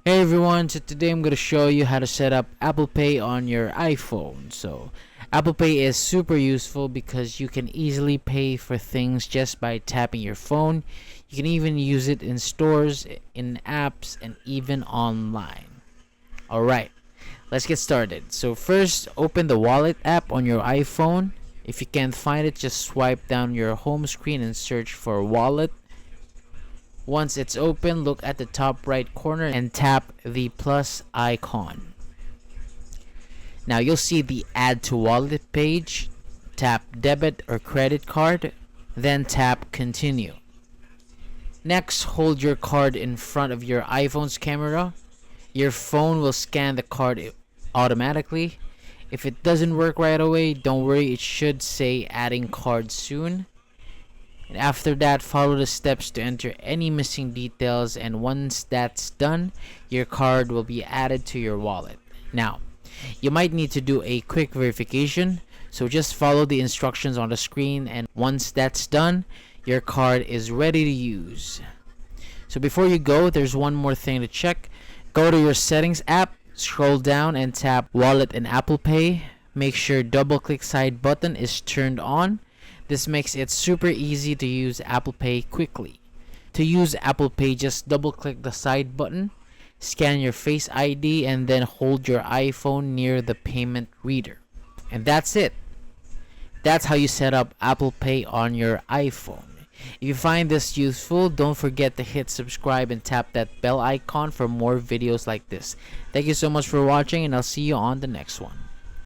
Hey everyone, so today I'm going to show you how to set up Apple Pay on your iPhone. So Apple Pay is super useful because you can easily pay for things just by tapping your phone. You can even use it in stores, in apps, and even online. Alright, let's get started. So first, open the Wallet app on your iPhone. If you can't find it, just swipe down your home screen and search for Wallet. Once it's open, look at the top right corner and tap the plus icon. Now you'll see the Add to Wallet page. Tap Debit or Credit Card, then tap Continue. Next, hold your card in front of your iPhone's camera. Your phone will scan the card automatically. If it doesn't work right away, don't worry, it should say adding card soon. And after that, follow the steps to enter any missing details, and once that's done, your card will be added to your wallet. Now, you might need to do a quick verification, so just follow the instructions on the screen, and once that's done, your card is ready to use. So before you go, there's one more thing to check. Go to your Settings app, scroll down and tap Wallet and Apple Pay. Make sure double click side button is turned on. This makes it super easy to use Apple Pay quickly. To use Apple Pay, just double click the side button, scan your Face ID, and then hold your iPhone near the payment reader. And that's it. That's how you set up Apple Pay on your iPhone. If you find this useful, don't forget to hit subscribe and tap that bell icon for more videos like this. Thank you so much for watching, and I'll see you on the next one.